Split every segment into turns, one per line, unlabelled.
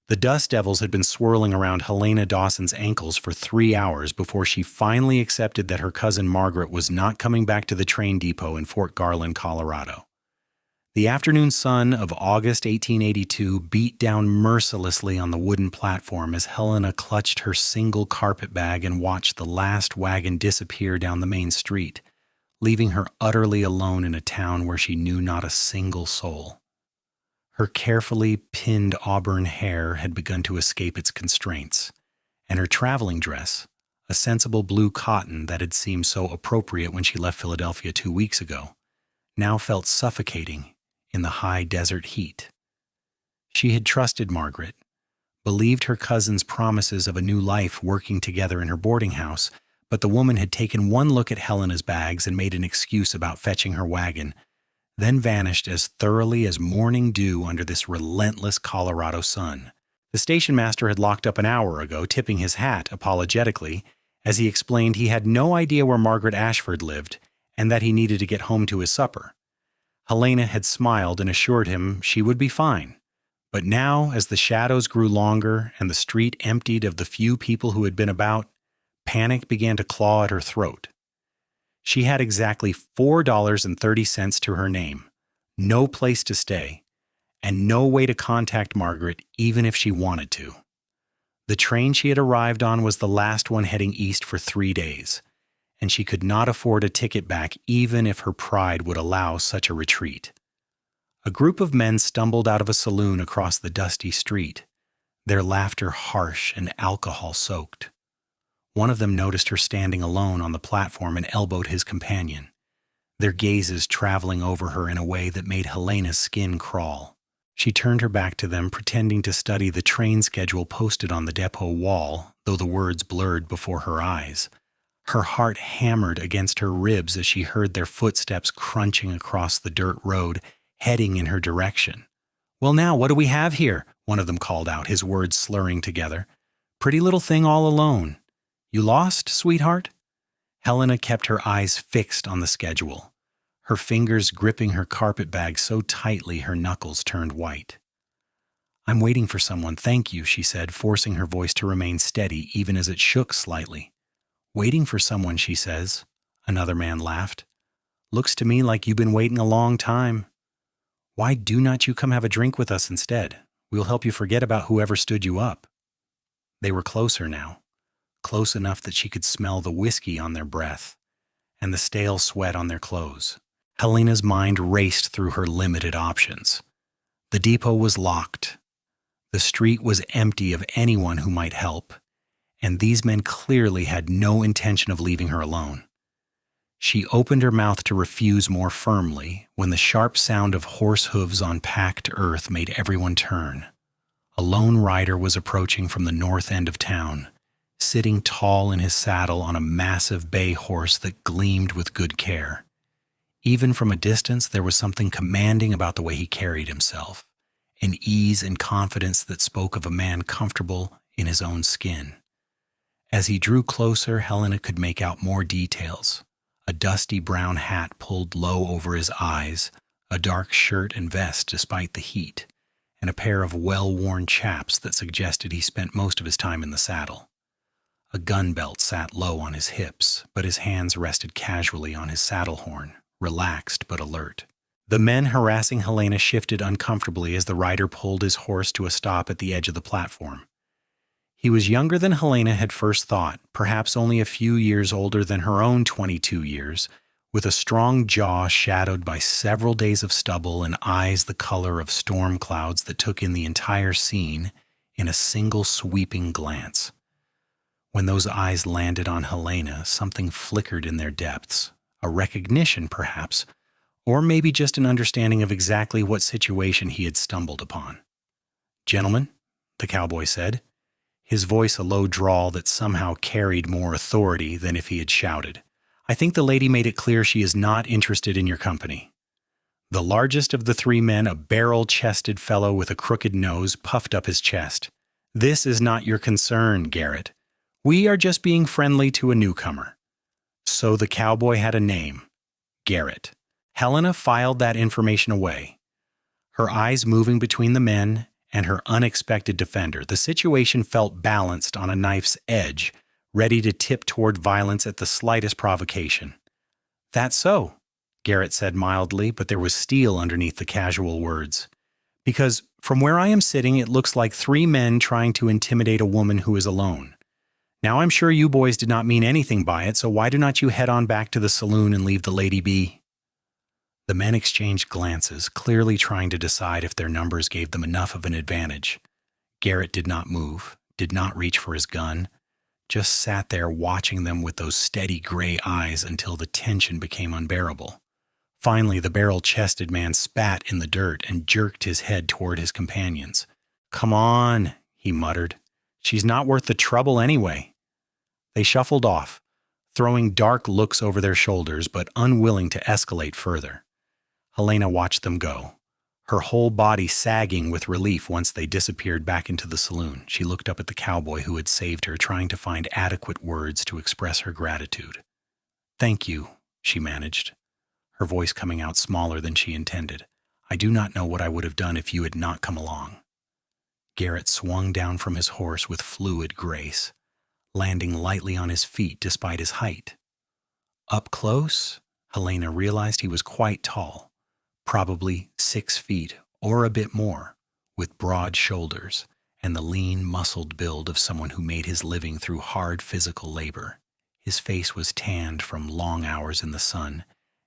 The dust devils had been swirling around Helena Dawson's ankles for 3 hours before she finally accepted that her cousin Margaret was not coming back to the train depot in Fort Garland, Colorado. The afternoon sun of August 1882 beat down mercilessly on the wooden platform as Helena clutched her single carpet bag and watched the last wagon disappear down the main street, leaving her utterly alone in a town where she knew not a single soul. Her carefully pinned auburn hair had begun to escape its constraints, and her traveling dress, a sensible blue cotton that had seemed so appropriate when she left Philadelphia 2 weeks ago, now felt suffocating in the high desert heat. She had trusted Margaret, believed her cousin's promises of a new life working together in her boarding house, but the woman had taken one look at Helena's bags and made an excuse about fetching her wagon, then vanished as thoroughly as morning dew under this relentless Colorado sun. The station master had locked up an hour ago, tipping his hat apologetically, as he explained he had no idea where Margaret Ashford lived and that he needed to get home to his supper. Helena had smiled and assured him she would be fine. But now, as the shadows grew longer and the street emptied of the few people who had been about, panic began to claw at her throat. She had exactly $4.30 to her name, no place to stay, and no way to contact Margaret even if she wanted to. The train she had arrived on was the last one heading east for 3 days, and she could not afford a ticket back even if her pride would allow such a retreat. A group of men stumbled out of a saloon across the dusty street, their laughter harsh and alcohol-soaked. One of them noticed her standing alone on the platform and elbowed his companion, their gazes traveling over her in a way that made Helena's skin crawl. She turned her back to them, pretending to study the train schedule posted on the depot wall, though the words blurred before her eyes. Her heart hammered against her ribs as she heard their footsteps crunching across the dirt road, heading in her direction. "Well now, what do we have here?" one of them called out, his words slurring together. "Pretty little thing all alone. You lost, sweetheart?" Helena kept her eyes fixed on the schedule, her fingers gripping her carpet bag so tightly her knuckles turned white. "I'm waiting for someone, thank you," she said, forcing her voice to remain steady even as it shook slightly. "Waiting for someone," she says. Another man laughed. "Looks to me like you've been waiting a long time. Why do not you come have a drink with us instead? We'll help you forget about whoever stood you up." They were closer now, close enough that she could smell the whiskey on their breath and the stale sweat on their clothes. Helena's mind raced through her limited options. The depot was locked. The street was empty of anyone who might help, and these men clearly had no intention of leaving her alone. She opened her mouth to refuse more firmly when the sharp sound of horse hooves on packed earth made everyone turn. A lone rider was approaching from the north end of town, sitting tall in his saddle on a massive bay horse that gleamed with good care. Even from a distance, there was something commanding about the way he carried himself, an ease and confidence that spoke of a man comfortable in his own skin. As he drew closer, Helena could make out more details. A dusty brown hat pulled low over his eyes, a dark shirt and vest despite the heat, and a pair of well-worn chaps that suggested he spent most of his time in the saddle. A gun belt sat low on his hips, but his hands rested casually on his saddle horn, relaxed but alert. The men harassing Helena shifted uncomfortably as the rider pulled his horse to a stop at the edge of the platform. He was younger than Helena had first thought, perhaps only a few years older than her own 22 years, with a strong jaw shadowed by several days of stubble and eyes the color of storm clouds that took in the entire scene in a single sweeping glance. When those eyes landed on Helena, something flickered in their depths, a recognition perhaps, or maybe just an understanding of exactly what situation he had stumbled upon. "Gentlemen," the cowboy said, his voice a low drawl that somehow carried more authority than if he had shouted. "I think the lady made it clear she is not interested in your company." The largest of the three men, a barrel-chested fellow with a crooked nose, puffed up his chest. "This is not your concern, Garrett. We are just being friendly to a newcomer." So the cowboy had a name, Garrett. Helena filed that information away, her eyes moving between the men and her unexpected defender. The situation felt balanced on a knife's edge, ready to tip toward violence at the slightest provocation. "That's so," Garrett said mildly, but there was steel underneath the casual words. "Because from where I am sitting, it looks like three men trying to intimidate a woman who is alone. Now I'm sure you boys did not mean anything by it, so why do not you head on back to the saloon and leave the lady be?" The men exchanged glances, clearly trying to decide if their numbers gave them enough of an advantage. Garrett did not move, did not reach for his gun, just sat there watching them with those steady gray eyes until the tension became unbearable. Finally, the barrel-chested man spat in the dirt and jerked his head toward his companions. "Come on," he muttered. "She's not worth the trouble anyway." They shuffled off, throwing dark looks over their shoulders but unwilling to escalate further. Helena watched them go, her whole body sagging with relief once they disappeared back into the saloon. She looked up at the cowboy who had saved her, trying to find adequate words to express her gratitude. "Thank you," she managed, her voice coming out smaller than she intended. "I do not know what I would have done if you had not come along." Garrett swung down from his horse with fluid grace, landing lightly on his feet despite his height. Up close, Helena realized he was quite tall, probably 6 feet or a bit more, with broad shoulders and the lean, muscled build of someone who made his living through hard physical labor. His face was tanned from long hours in the sun,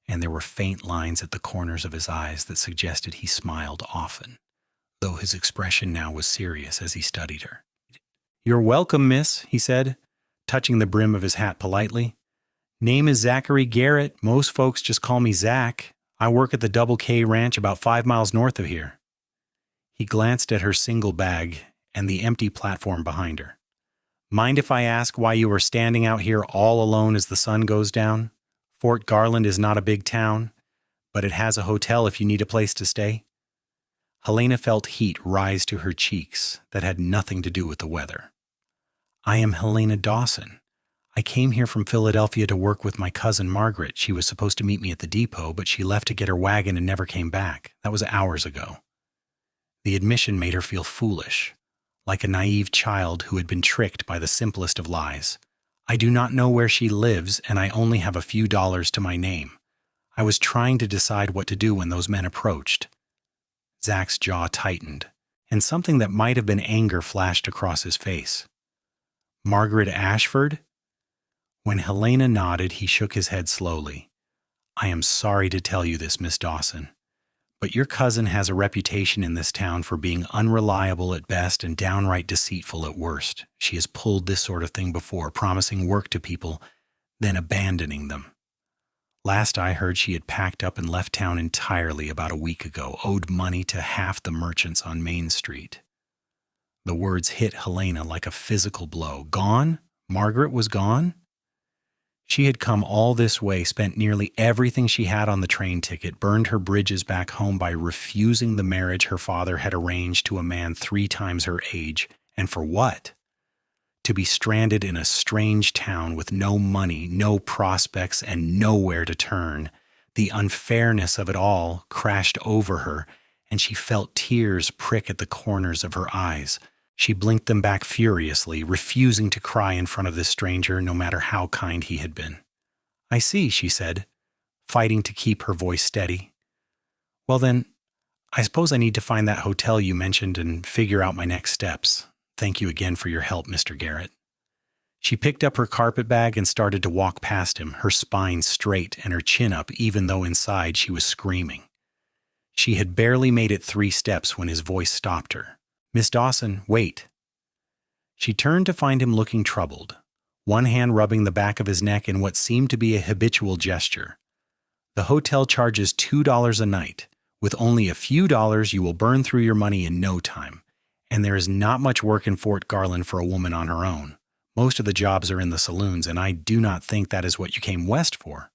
and there were faint lines at the corners of his eyes that suggested he smiled often, though his expression now was serious as he studied her. "You're welcome, miss," he said, touching the brim of his hat politely. "Name is Zachary Garrett. Most folks just call me Zach. I work at the Double K Ranch about 5 miles north of here." He glanced at her single bag and the empty platform behind her. "Mind if I ask why you are standing out here all alone as the sun goes down? Fort Garland is not a big town, but it has a hotel if you need a place to stay." Helena felt heat rise to her cheeks that had nothing to do with the weather. "I am Helena Dawson. I came here from Philadelphia to work with my cousin Margaret. She was supposed to meet me at the depot, but she left to get her wagon and never came back. That was hours ago." The admission made her feel foolish, like a naive child who had been tricked by the simplest of lies. "I do not know where she lives, and I only have a few dollars to my name. I was trying to decide what to do when those men approached." Zach's jaw tightened, and something that might have been anger flashed across his face. "Margaret Ashford?" When Helena nodded, he shook his head slowly. "I am sorry to tell you this, Miss Dawson, but your cousin has a reputation in this town for being unreliable at best and downright deceitful at worst. She has pulled this sort of thing before, promising work to people, then abandoning them. Last I heard, she had packed up and left town entirely about a week ago, owed money to half the merchants on Main Street." The words hit Helena like a physical blow. Gone? Margaret was gone? She had come all this way, spent nearly everything she had on the train ticket, burned her bridges back home by refusing the marriage her father had arranged to a man 3 times her age. And for what? To be stranded in a strange town with no money, no prospects, and nowhere to turn. The unfairness of it all crashed over her, and she felt tears prick at the corners of her eyes. She blinked them back furiously, refusing to cry in front of this stranger, no matter how kind he had been. "I see," she said, fighting to keep her voice steady. "Well then, I suppose I need to find that hotel you mentioned and figure out my next steps. Thank you again for your help, Mr. Garrett." She picked up her carpet bag and started to walk past him, her spine straight and her chin up, even though inside she was screaming. She had barely made it 3 steps when his voice stopped her. "Miss Dawson, wait." She turned to find him looking troubled, one hand rubbing the back of his neck in what seemed to be a habitual gesture. "The hotel charges $2 a night. With only a few dollars, you will burn through your money in no time. And there is not much work in Fort Garland for a woman on her own. Most of the jobs are in the saloons, and I do not think that is what you came west for."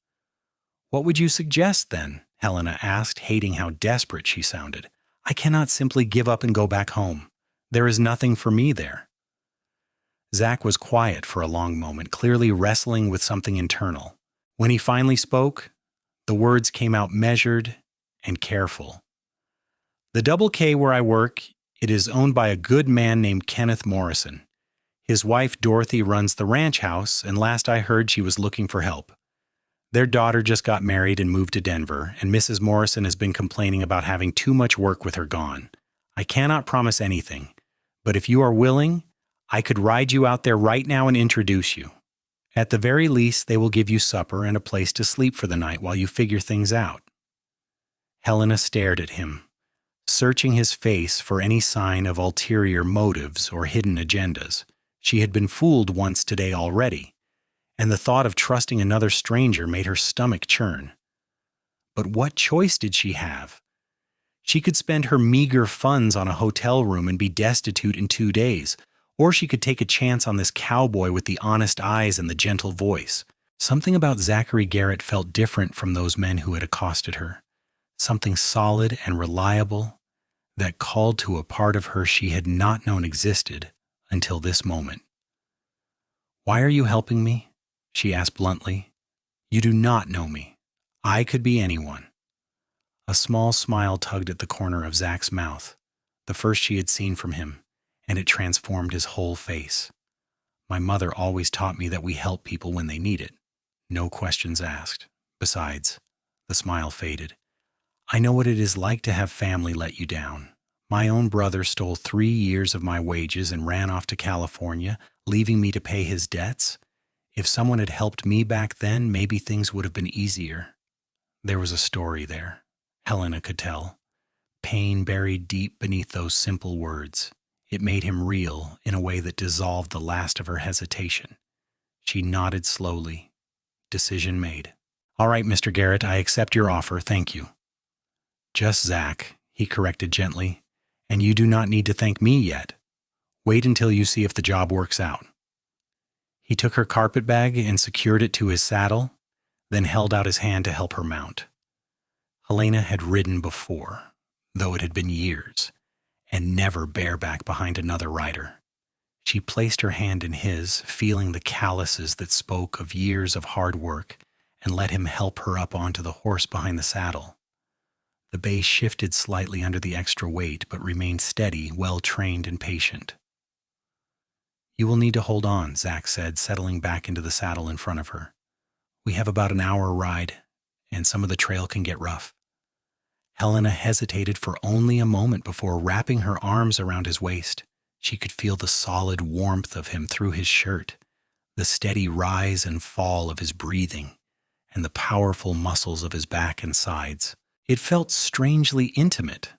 "What would you suggest, then?" Helena asked, hating how desperate she sounded. "I cannot simply give up and go back home. There is nothing for me there." Zach was quiet for a long moment, clearly wrestling with something internal. When he finally spoke, the words came out measured and careful. "The Double K where I work It is owned by a good man named Kenneth Morrison. His wife, Dorothy, runs the ranch house, and last I heard she was looking for help. Their daughter just got married and moved to Denver, and Mrs. Morrison has been complaining about having too much work with her gone. I cannot promise anything, but if you are willing, I could ride you out there right now and introduce you. At the very least, they will give you supper and a place to sleep for the night while you figure things out. Helena stared at him, searching his face for any sign of ulterior motives or hidden agendas. She had been fooled once today already, and the thought of trusting another stranger made her stomach churn. But what choice did she have? She could spend her meager funds on a hotel room and be destitute in 2 days, or she could take a chance on this cowboy with the honest eyes and the gentle voice. Something about Zachary Garrett felt different from those men who had accosted her. Something solid and reliable that called to a part of her she had not known existed until this moment. "Why are you helping me?" she asked bluntly. "You do not know me. I could be anyone." A small smile tugged at the corner of Zach's mouth, the first she had seen from him, and it transformed his whole face. "My mother always taught me that we help people when they need it. No questions asked. Besides," the smile faded, "I know what it is like to have family let you down. My own brother stole 3 years of my wages and ran off to California, leaving me to pay his debts. If someone had helped me back then, maybe things would have been easier." There was a story there, Helena could tell. Pain buried deep beneath those simple words. It made him real in a way that dissolved the last of her hesitation. She nodded slowly. Decision made. "All right, Mr. Garrett, I accept your offer, thank you." "Just Zach," he corrected gently, "and you do not need to thank me yet. Wait until you see if the job works out." He took her carpetbag and secured it to his saddle, then held out his hand to help her mount. Helena had ridden before, though it had been years, and never bareback behind another rider. She placed her hand in his, feeling the calluses that spoke of years of hard work, and let him help her up onto the horse behind the saddle. The bay shifted slightly under the extra weight, but remained steady, well-trained and patient. "You will need to hold on," Zach said, settling back into the saddle in front of her. "We have about an hour ride, and some of the trail can get rough." Helena hesitated for only a moment before wrapping her arms around his waist. She could feel the solid warmth of him through his shirt, the steady rise and fall of his breathing, and the powerful muscles of his back and sides. It felt strangely intimate,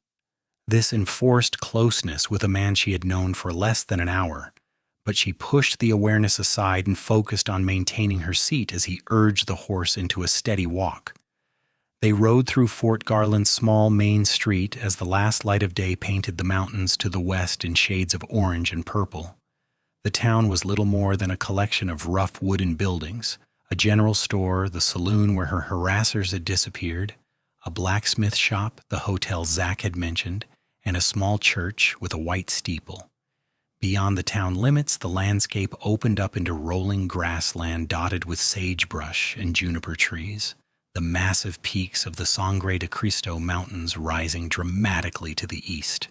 this enforced closeness with a man she had known for less than an hour, but she pushed the awareness aside and focused on maintaining her seat as he urged the horse into a steady walk. They rode through Fort Garland's small main street as the last light of day painted the mountains to the west in shades of orange and purple. The town was little more than a collection of rough wooden buildings, a general store, the saloon where her harassers had disappeared, a blacksmith shop, the hotel Zach had mentioned, and a small church with a white steeple. Beyond the town limits, the landscape opened up into rolling grassland dotted with sagebrush and juniper trees, the massive peaks of the Sangre de Cristo Mountains rising dramatically to the east.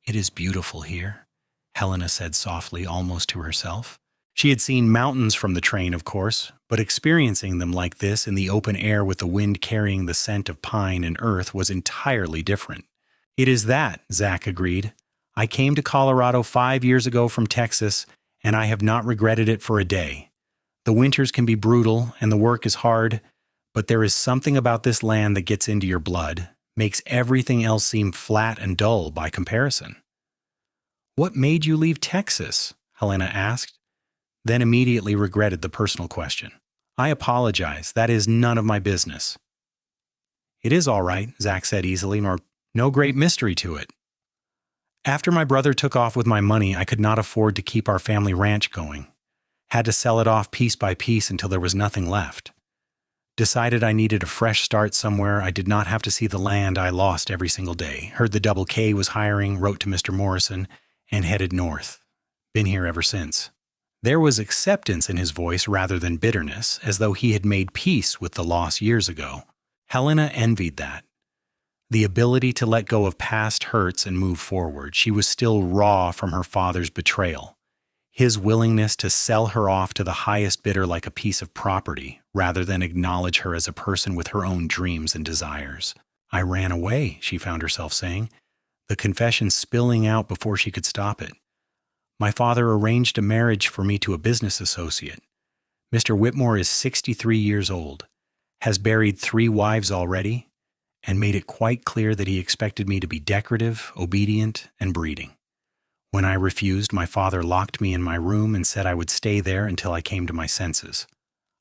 "It is beautiful here," Helena said softly, almost to herself. She had seen mountains from the train, of course, but experiencing them like this in the open air with the wind carrying the scent of pine and earth was entirely different. "It is that," Zach agreed. "I came to Colorado 5 years ago from Texas, and I have not regretted it for a day. The winters can be brutal, and the work is hard, but there is something about this land that gets into your blood, makes everything else seem flat and dull by comparison." "What made you leave Texas?" Helena asked, then immediately regretted the personal question. "I apologize. That is none of my business." "It is all right," Zach said easily, "nor no great mystery to it. After my brother took off with my money, I could not afford to keep our family ranch going. Had to sell it off piece by piece until there was nothing left. Decided I needed a fresh start somewhere I did not have to see the land I lost every single day. Heard the Double K was hiring, wrote to Mr. Morrison, and headed north. Been here ever since." There was acceptance in his voice rather than bitterness, as though he had made peace with the loss years ago. Helena envied that. The ability to let go of past hurts and move forward. She was still raw from her father's betrayal. His willingness to sell her off to the highest bidder like a piece of property, rather than acknowledge her as a person with her own dreams and desires. "I ran away," she found herself saying, the confession spilling out before she could stop it. "My father arranged a marriage for me to a business associate. Mr. Whitmore is 63 years old, has buried 3 wives already, and made it quite clear that he expected me to be decorative, obedient, and breeding. When I refused, my father locked me in my room and said I would stay there until I came to my senses.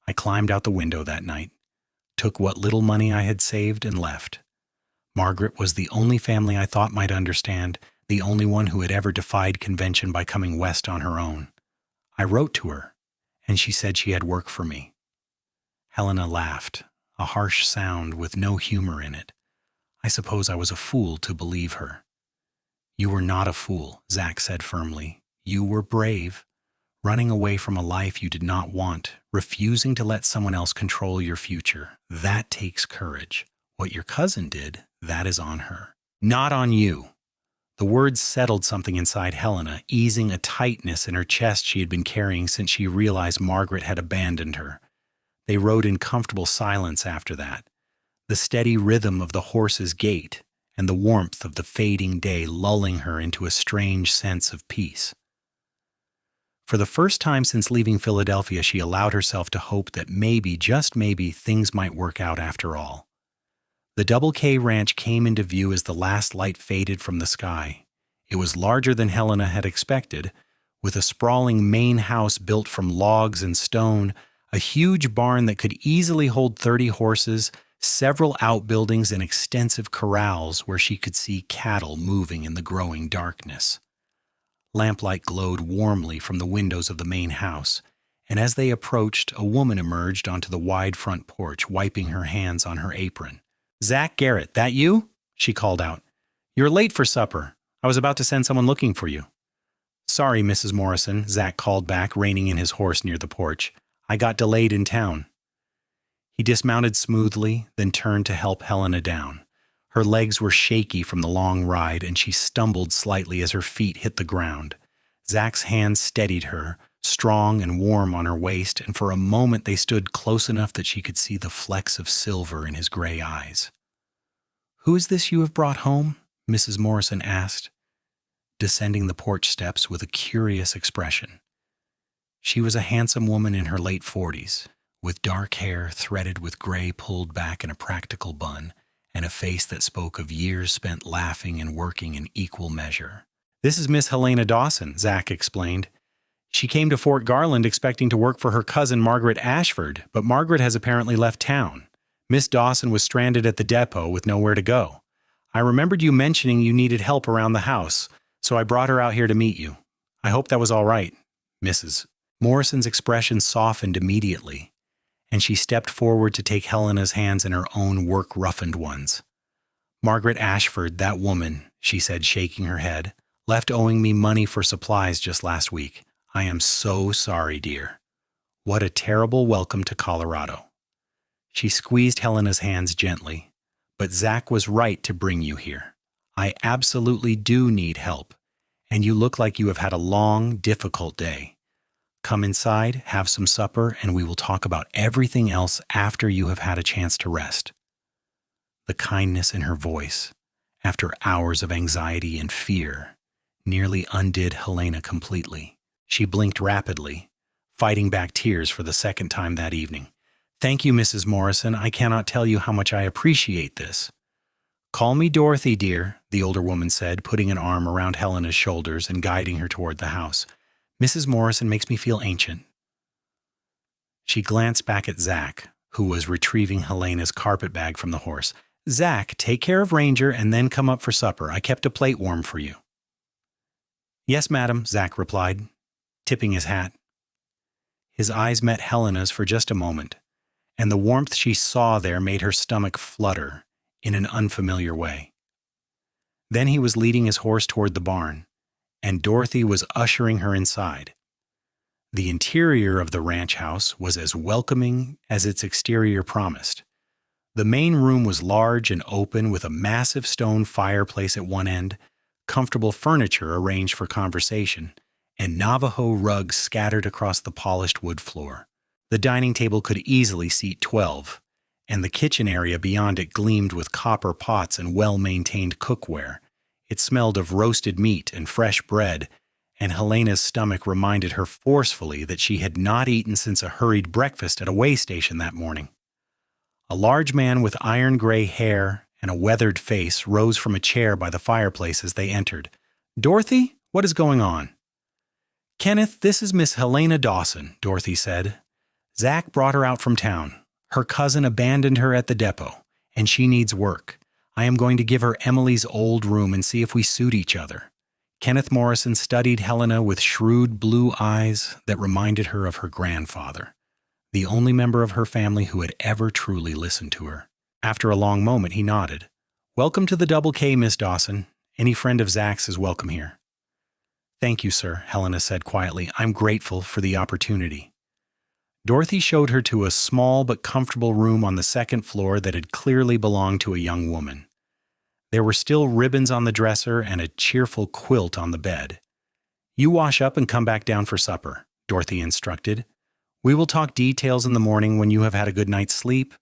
I climbed out the window that night, took what little money I had saved, and left. Margaret was the only family I thought might understand, the only one who had ever defied convention by coming west on her own. I wrote to her, and she said she had work for me." Helena laughed, a harsh sound with no humor in it. "I suppose I was a fool to believe her." "You were not a fool," Zach said firmly. "You were brave, running away from a life you did not want, refusing to let someone else control your future. That takes courage. What your cousin did, that is on her. Not on you." The words settled something inside Helena, easing a tightness in her chest she had been carrying since she realized Margaret had abandoned her. They rode in comfortable silence after that, the steady rhythm of the horse's gait and the warmth of the fading day lulling her into a strange sense of peace. For the first time since leaving Philadelphia, she allowed herself to hope that maybe, just maybe, things might work out after all. The Double K Ranch came into view as the last light faded from the sky. It was larger than Helena had expected, with a sprawling main house built from logs and stone, a huge barn that could easily hold 30 horses, several outbuildings, and extensive corrals where she could see cattle moving in the growing darkness. Lamplight glowed warmly from the windows of the main house, and as they approached, a woman emerged onto the wide front porch, wiping her hands on her apron. "Zach Garrett, that you?" she called out. "You're late for supper. I was about to send someone looking for you." "Sorry, Mrs. Morrison," Zach called back, reining in his horse near the porch. "I got delayed in town." He dismounted smoothly, then turned to help Helena down. Her legs were shaky from the long ride, and she stumbled slightly as her feet hit the ground. Zach's hands steadied her, strong and warm on her waist, and for a moment they stood close enough that she could see the flecks of silver in his gray eyes. "Who is this you have brought home?" Mrs. Morrison asked, descending the porch steps with a curious expression. She was a handsome woman in her late 40s, with dark hair threaded with gray pulled back in a practical bun, and a face that spoke of years spent laughing and working in equal measure. "This is Miss Helena Dawson," Zach explained. "She came to Fort Garland expecting to work for her cousin Margaret Ashford, but Margaret has apparently left town. Miss Dawson was stranded at the depot with nowhere to go. I remembered you mentioning you needed help around the house, so I brought her out here to meet you. I hope that was all right, Mrs." Morrison's expression softened immediately, and she stepped forward to take Helena's hands in her own work-roughened ones. "Margaret Ashford, that woman," she said, shaking her head, "left owing me money for supplies just last week. I am so sorry, dear. What a terrible welcome to Colorado." She squeezed Helena's hands gently. "But Zach was right to bring you here. I absolutely do need help, and you look like you have had a long, difficult day. Come inside, have some supper, and we will talk about everything else after you have had a chance to rest." The kindness in her voice, after hours of anxiety and fear, nearly undid Helena completely. She blinked rapidly, fighting back tears for the second time that evening. "Thank you, Mrs. Morrison. I cannot tell you how much I appreciate this." "Call me Dorothy, dear," the older woman said, putting an arm around Helena's shoulders and guiding her toward the house. "Mrs. Morrison makes me feel ancient." She glanced back at Zach, who was retrieving Helena's carpet bag from the horse. "Zach, take care of Ranger and then come up for supper. I kept a plate warm for you." "Yes, madam," Zach replied, tipping his hat. His eyes met Helena's for just a moment, and the warmth she saw there made her stomach flutter in an unfamiliar way. Then he was leading his horse toward the barn, and Dorothy was ushering her inside. The interior of the ranch house was as welcoming as its exterior promised. The main room was large and open with a massive stone fireplace at one end, comfortable furniture arranged for conversation, and Navajo rugs scattered across the polished wood floor. The dining table could easily seat 12, and the kitchen area beyond it gleamed with copper pots and well-maintained cookware. It smelled of roasted meat and fresh bread, and Helena's stomach reminded her forcefully that she had not eaten since a hurried breakfast at a way station that morning. A large man with iron-gray hair and a weathered face rose from a chair by the fireplace as they entered. "Dorothy, what is going on?" "Kenneth, this is Miss Helena Dawson," Dorothy said. "Zach brought her out from town. Her cousin abandoned her at the depot, and she needs work. I am going to give her Emily's old room and see if we suit each other." Kenneth Morrison studied Helena with shrewd blue eyes that reminded her of her grandfather, the only member of her family who had ever truly listened to her. After a long moment, he nodded. "Welcome to the Double K, Miss Dawson. Any friend of Zach's is welcome here." "Thank you, sir," Helena said quietly. "I'm grateful for the opportunity." Dorothy showed her to a small but comfortable room on the second floor that had clearly belonged to a young woman. There were still ribbons on the dresser and a cheerful quilt on the bed. "You wash up and come back down for supper," Dorothy instructed. "We will talk details in the morning when you have had a good night's sleep."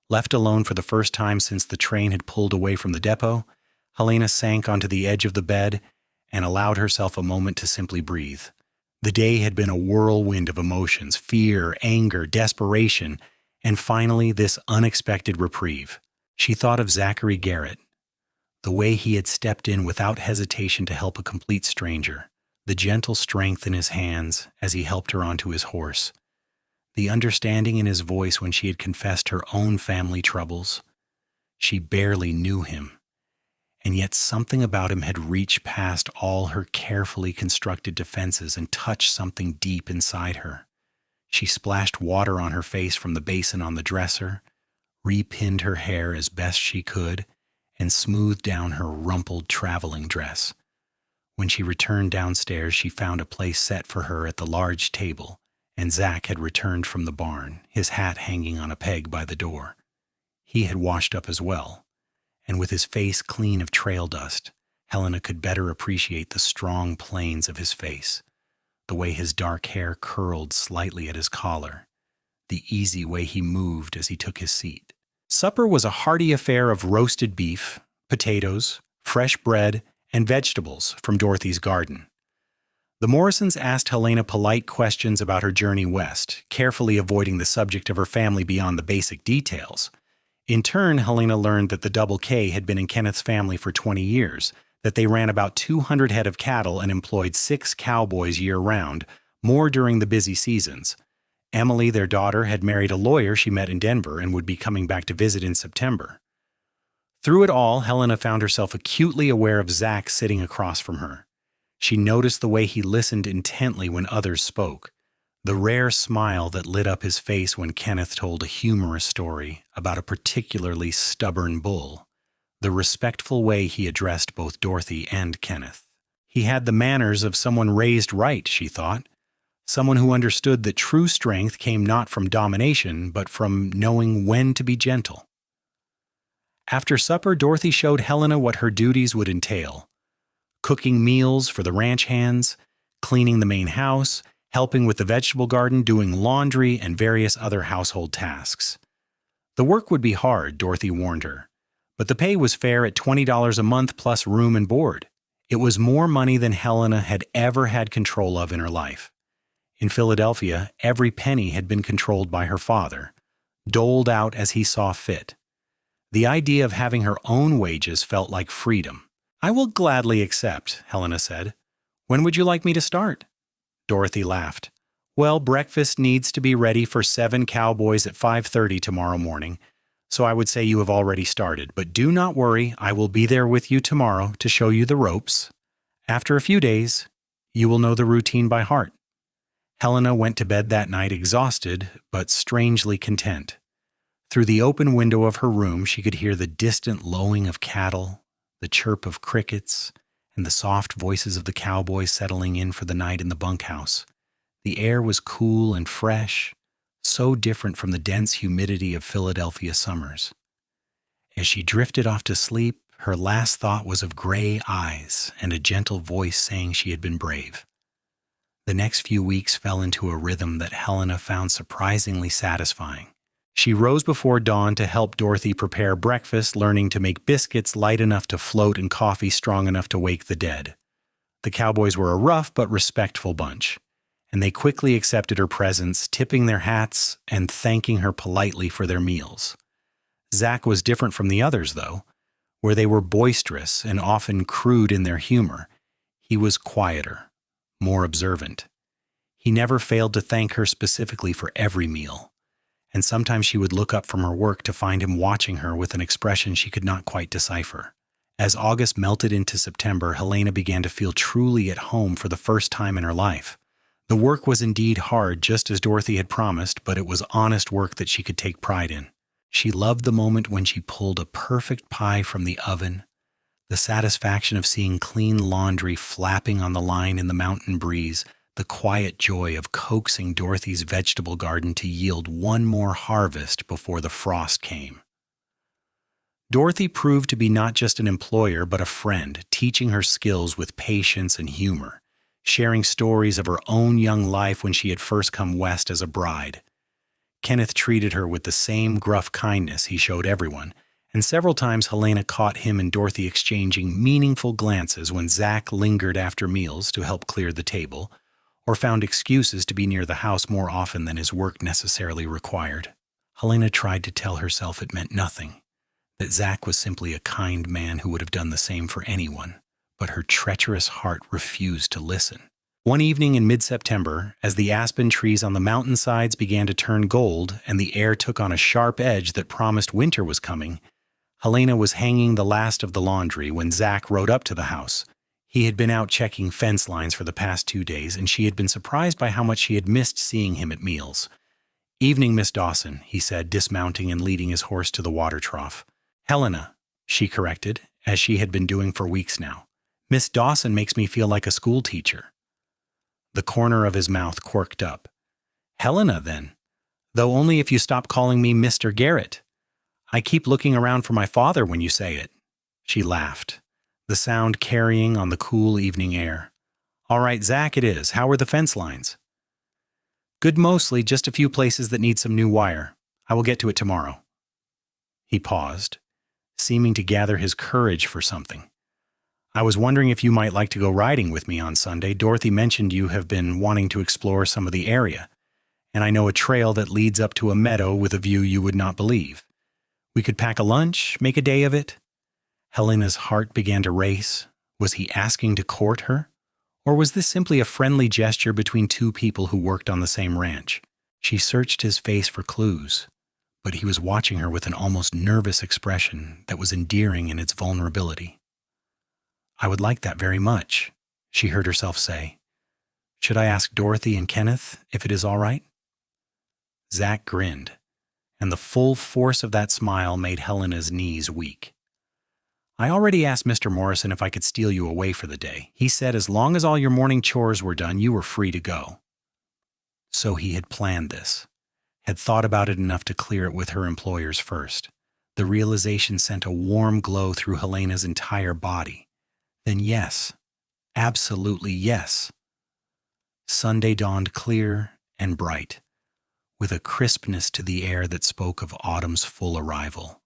Left alone for the first time since the train had pulled away from the depot, Helena sank onto the edge of the bed and allowed herself a moment to simply breathe. The day had been a whirlwind of emotions, fear, anger, desperation, and finally this unexpected reprieve. She thought of Zachary Garrett, the way he had stepped in without hesitation to help a complete stranger, the gentle strength in his hands as he helped her onto his horse, the understanding in his voice when she had confessed her own family troubles. She barely knew him, and yet something about him had reached past all her carefully constructed defenses and touched something deep inside her. She splashed water on her face from the basin on the dresser, repinned her hair as best she could, and smoothed down her rumpled traveling dress. When she returned downstairs, she found a place set for her at the large table, and Zach had returned from the barn, his hat hanging on a peg by the door. He had washed up as well, and with his face clean of trail dust, Helena could better appreciate the strong planes of his face, the way his dark hair curled slightly at his collar, the easy way he moved as he took his seat. Supper was a hearty affair of roasted beef, potatoes, fresh bread, and vegetables from Dorothy's garden. The Morrisons asked Helena polite questions about her journey west, carefully avoiding the subject of her family beyond the basic details. In turn, Helena learned that the Double K had been in Kenneth's family for 20 years, that they ran about 200 head of cattle and employed 6 cowboys year-round, more during the busy seasons. Emily, their daughter, had married a lawyer she met in Denver and would be coming back to visit in September. Through it all, Helena found herself acutely aware of Zach sitting across from her. She noticed the way he listened intently when others spoke, the rare smile that lit up his face when Kenneth told a humorous story about a particularly stubborn bull, the respectful way he addressed both Dorothy and Kenneth. He had the manners of someone raised right, she thought, someone who understood that true strength came not from domination, but from knowing when to be gentle. After supper, Dorothy showed Helena what her duties would entail: cooking meals for the ranch hands, cleaning the main house, helping with the vegetable garden, doing laundry, and various other household tasks. The work would be hard, Dorothy warned her, but the pay was fair at $20 a month plus room and board. It was more money than Helena had ever had control of in her life. In Philadelphia, every penny had been controlled by her father, doled out as he saw fit. The idea of having her own wages felt like freedom. "I will gladly accept," Helena said. "When would you like me to start?" Dorothy laughed. "Well, breakfast needs to be ready for 7 cowboys at 5:30 tomorrow morning, so I would say you have already started. But do not worry, I will be there with you tomorrow to show you the ropes. After a few days, you will know the routine by heart." Helena went to bed that night exhausted, but strangely content. Through the open window of her room, she could hear the distant lowing of cattle, the chirp of crickets, and the soft voices of the cowboys settling in for the night in the bunkhouse. The air was cool and fresh, so different from the dense humidity of Philadelphia summers. As she drifted off to sleep, her last thought was of gray eyes and a gentle voice saying she had been brave. The next few weeks fell into a rhythm that Helena found surprisingly satisfying. She rose before dawn to help Dorothy prepare breakfast, learning to make biscuits light enough to float and coffee strong enough to wake the dead. The Cowboys were a rough but respectful bunch, and they quickly accepted her presence, tipping their hats and thanking her politely for their meals. Zach was different from the others, though. Where they were boisterous and often crude in their humor, he was quieter, more observant. He never failed to thank her specifically for every meal, and sometimes she would look up from her work to find him watching her with an expression she could not quite decipher. As August melted into September, Helena began to feel truly at home for the first time in her life. The work was indeed hard, just as Dorothy had promised, but it was honest work that she could take pride in. She loved the moment when she pulled a perfect pie from the oven, the satisfaction of seeing clean laundry flapping on the line in the mountain breeze, the quiet joy of coaxing Dorothy's vegetable garden to yield one more harvest before the frost came. Dorothy proved to be not just an employer but a friend, teaching her skills with patience and humor, sharing stories of her own young life when she had first come west as a bride. Kenneth treated her with the same gruff kindness he showed everyone, and several times Helena caught him and Dorothy exchanging meaningful glances when Zach lingered after meals to help clear the table, or found excuses to be near the house more often than his work necessarily required. Helena tried to tell herself it meant nothing, that Zach was simply a kind man who would have done the same for anyone, but her treacherous heart refused to listen. One evening in mid-September, as the aspen trees on the mountainsides began to turn gold and the air took on a sharp edge that promised winter was coming, Helena was hanging the last of the laundry when Zach rode up to the house. He had been out checking fence lines for the past 2 days, and she had been surprised by how much she had missed seeing him at meals. "Evening, Miss Dawson," he said, dismounting and leading his horse to the water trough. "Helena," she corrected, as she had been doing for weeks now. "Miss Dawson makes me feel like a school teacher." The corner of his mouth quirked up. "Helena, then, though only if you stop calling me Mr. Garrett. I keep looking around for my father when you say it." She laughed, the sound carrying on the cool evening air. "All right, Zach, it is. How are the fence lines?" "Good mostly, just a few places that need some new wire. I will get to it tomorrow." He paused, seeming to gather his courage for something. "I was wondering if you might like to go riding with me on Sunday. Dorothy mentioned you have been wanting to explore some of the area, and I know a trail that leads up to a meadow with a view you would not believe. We could pack a lunch, make a day of it." Helena's heart began to race. Was he asking to court her? Or was this simply a friendly gesture between two people who worked on the same ranch? She searched his face for clues, but he was watching her with an almost nervous expression that was endearing in its vulnerability. "I would like that very much," she heard herself say. "Should I ask Dorothy and Kenneth if it is all right?" Zach grinned, and the full force of that smile made Helena's knees weak. "I already asked Mr. Morrison if I could steal you away for the day. He said as long as all your morning chores were done, you were free to go." So he had planned this, had thought about it enough to clear it with her employers first. The realization sent a warm glow through Helena's entire body. Then yes, absolutely yes. Sunday dawned clear and bright, with a crispness to the air that spoke of autumn's full arrival.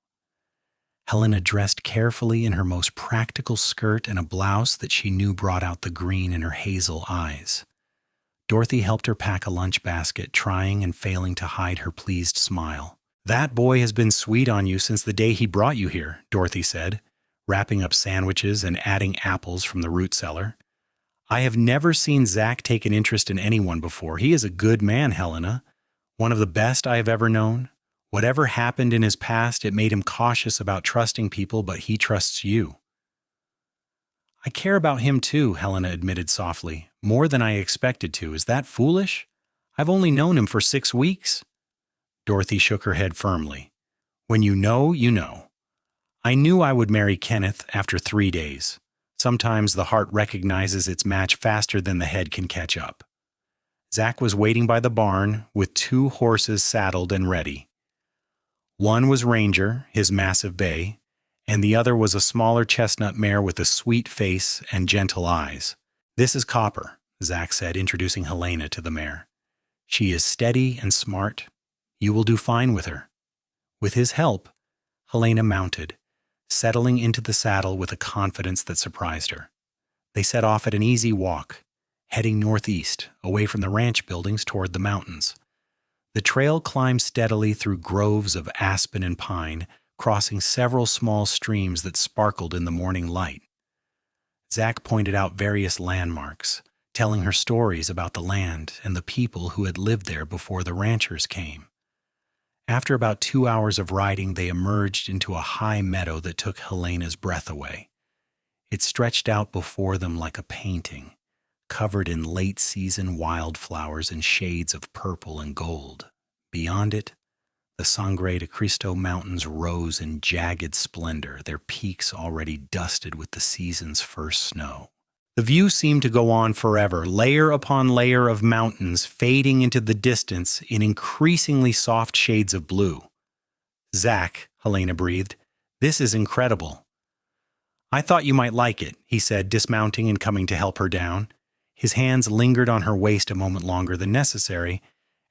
Helena dressed carefully in her most practical skirt and a blouse that she knew brought out the green in her hazel eyes. Dorothy helped her pack a lunch basket, trying and failing to hide her pleased smile. "That boy has been sweet on you since the day he brought you here," Dorothy said, wrapping up sandwiches and adding apples from the root cellar. "I have never seen Zach take an interest in anyone before. He is a good man, Helena. One of the best I have ever known. Whatever happened in his past, it made him cautious about trusting people, but he trusts you." "I care about him too," Helena admitted softly. "More than I expected to. Is that foolish? I've only known him for 6 weeks. Dorothy shook her head firmly. "When you know, you know. I knew I would marry Kenneth after 3 days. Sometimes the heart recognizes its match faster than the head can catch up." Zach was waiting by the barn with 2 horses saddled and ready. One was Ranger, his massive bay, and the other was a smaller chestnut mare with a sweet face and gentle eyes. "This is Copper," Zach said, introducing Helena to the mare. "She is steady and smart. You will do fine with her." With his help, Helena mounted, settling into the saddle with a confidence that surprised her. They set off at an easy walk, heading northeast, away from the ranch buildings toward the mountains. The trail climbed steadily through groves of aspen and pine, crossing several small streams that sparkled in the morning light. Zach pointed out various landmarks, telling her stories about the land and the people who had lived there before the ranchers came. After about 2 hours of riding, they emerged into a high meadow that took Helena's breath away. It stretched out before them like a painting, covered in late-season wildflowers and shades of purple and gold. Beyond it, the Sangre de Cristo Mountains rose in jagged splendor, their peaks already dusted with the season's first snow. The view seemed to go on forever, layer upon layer of mountains fading into the distance in increasingly soft shades of blue. "Zach," Helena breathed, "this is incredible." "I thought you might like it," he said, dismounting and coming to help her down. His hands lingered on her waist a moment longer than necessary,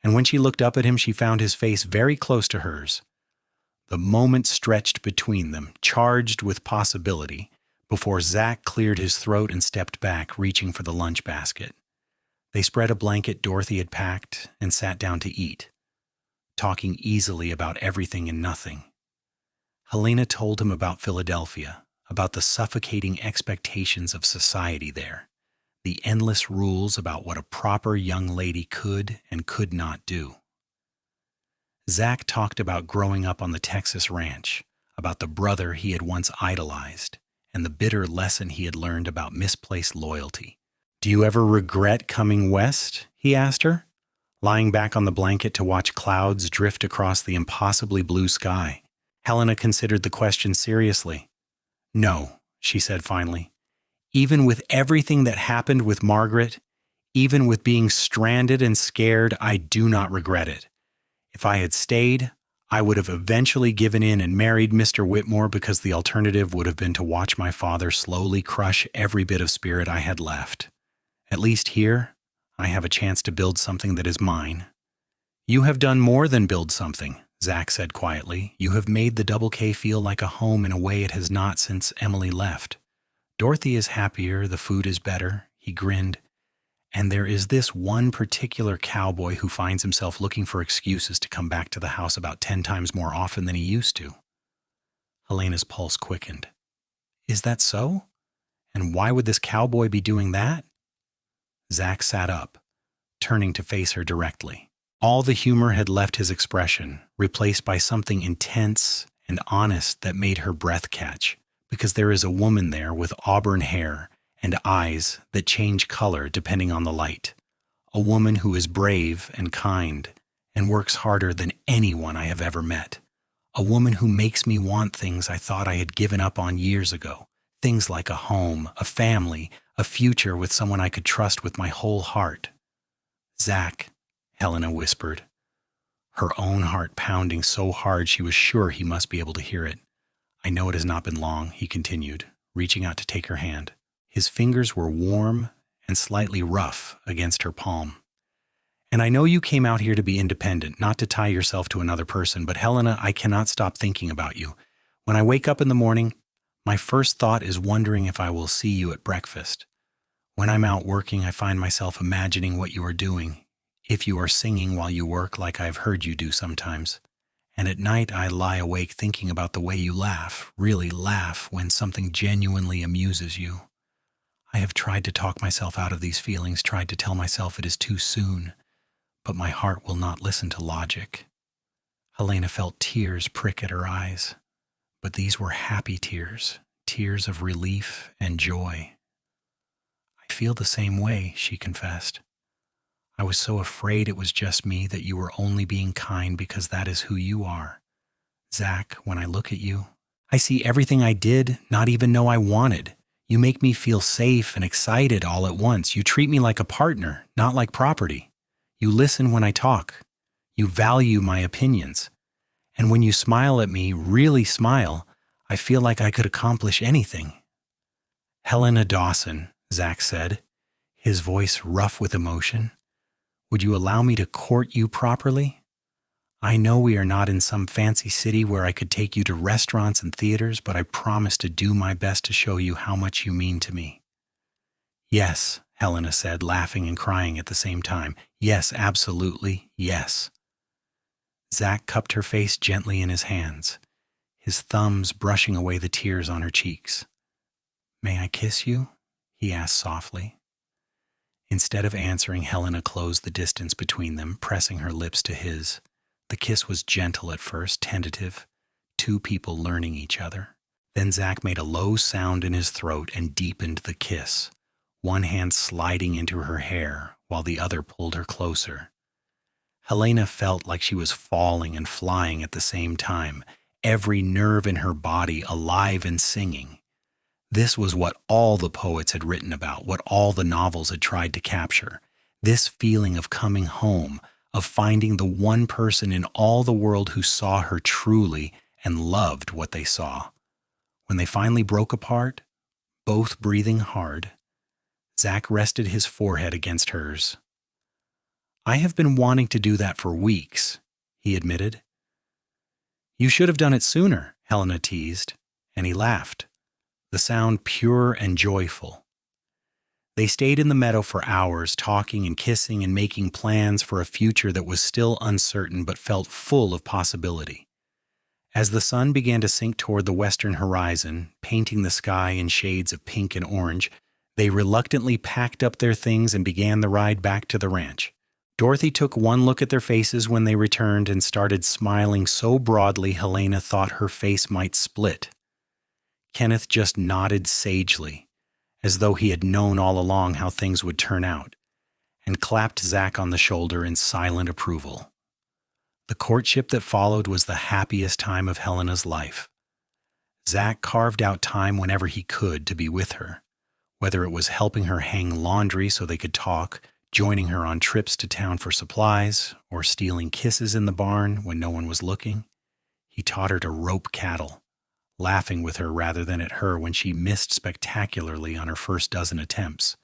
and when she looked up at him, she found his face very close to hers. The moment stretched between them, charged with possibility, before Zach cleared his throat and stepped back, reaching for the lunch basket. They spread a blanket Dorothy had packed and sat down to eat, talking easily about everything and nothing. Helena told him about Philadelphia, about the suffocating expectations of society there, the endless rules about what a proper young lady could and could not do. Zach talked about growing up on the Texas ranch, about the brother he had once idolized, and the bitter lesson he had learned about misplaced loyalty. "Do you ever regret coming west?" he asked her, lying back on the blanket to watch clouds drift across the impossibly blue sky. Helena considered the question seriously. "No," she said finally. "Even with everything that happened with Margaret, even with being stranded and scared, I do not regret it. If I had stayed, I would have eventually given in and married Mr. Whitmore because the alternative would have been to watch my father slowly crush every bit of spirit I had left. At least here, I have a chance to build something that is mine." "You have done more than build something," Zach said quietly. "You have made the Double K feel like a home in a way it has not since Emily left. Dorothy is happier, the food is better," he grinned. "And there is this one particular cowboy who finds himself looking for excuses to come back to the house about 10 times more often than he used to." Helena's pulse quickened. "Is that so? And why would this cowboy be doing that?" Zach sat up, turning to face her directly. All the humor had left his expression, replaced by something intense and honest that made her breath catch, because there is a woman there with auburn hair and eyes that change color depending on the light. A woman who is brave and kind and works harder than anyone I have ever met. A woman who makes me want things I thought I had given up on years ago. Things like a home, a family, a future with someone I could trust with my whole heart. "Zach," Helena whispered, her own heart pounding so hard she was sure he must be able to hear it. "I know it has not been long," he continued, reaching out to take her hand. His fingers were warm and slightly rough against her palm. "And I know you came out here to be independent, not to tie yourself to another person, but Helena, I cannot stop thinking about you. When I wake up in the morning, my first thought is wondering if I will see you at breakfast. When I'm out working, I find myself imagining what you are doing, if you are singing while you work like I've heard you do sometimes. And at night, I lie awake thinking about the way you laugh, really laugh, when something genuinely amuses you. I have tried to talk myself out of these feelings, tried to tell myself it is too soon, but my heart will not listen to logic." Helena felt tears prick at her eyes, but these were happy tears, tears of relief and joy. "I feel the same way," she confessed. "I was so afraid it was just me, that you were only being kind because that is who you are. Zach, when I look at you, I see everything I did not even know I wanted. You make me feel safe and excited all at once. You treat me like a partner, not like property. You listen when I talk. You value my opinions. And when you smile at me, really smile, I feel like I could accomplish anything." "Helena Dawson," Zach said, his voice rough with emotion, "would you allow me to court you properly? I know we are not in some fancy city where I could take you to restaurants and theaters, but I promise to do my best to show you how much you mean to me." "Yes," Helena said, laughing and crying at the same time. "Yes, absolutely, yes." Zach cupped her face gently in his hands, his thumbs brushing away the tears on her cheeks. "May I kiss you?" he asked softly. Instead of answering, Helena closed the distance between them, pressing her lips to his. The kiss was gentle at first, tentative, two people learning each other. Then Zach made a low sound in his throat and deepened the kiss, one hand sliding into her hair while the other pulled her closer. Helena felt like she was falling and flying at the same time, every nerve in her body alive and singing. This was what all the poets had written about, what all the novels had tried to capture. This feeling of coming home, of finding the one person in all the world who saw her truly and loved what they saw. When they finally broke apart, both breathing hard, Zach rested his forehead against hers. "I have been wanting to do that for weeks," he admitted. "You should have done it sooner," Helena teased, and he laughed, the sound pure and joyful. They stayed in the meadow for hours, talking and kissing and making plans for a future that was still uncertain but felt full of possibility. As the sun began to sink toward the western horizon, painting the sky in shades of pink and orange, they reluctantly packed up their things and began the ride back to the ranch. Dorothy took one look at their faces when they returned and started smiling so broadly Helena thought her face might split. Kenneth just nodded sagely, as though he had known all along how things would turn out, and clapped Zach on the shoulder in silent approval. The courtship that followed was the happiest time of Helena's life. Zach carved out time whenever he could to be with her, whether it was helping her hang laundry so they could talk, joining her on trips to town for supplies, or stealing kisses in the barn when no one was looking. He taught her to rope cattle, laughing with her rather than at her when she missed spectacularly on her first dozen attempts.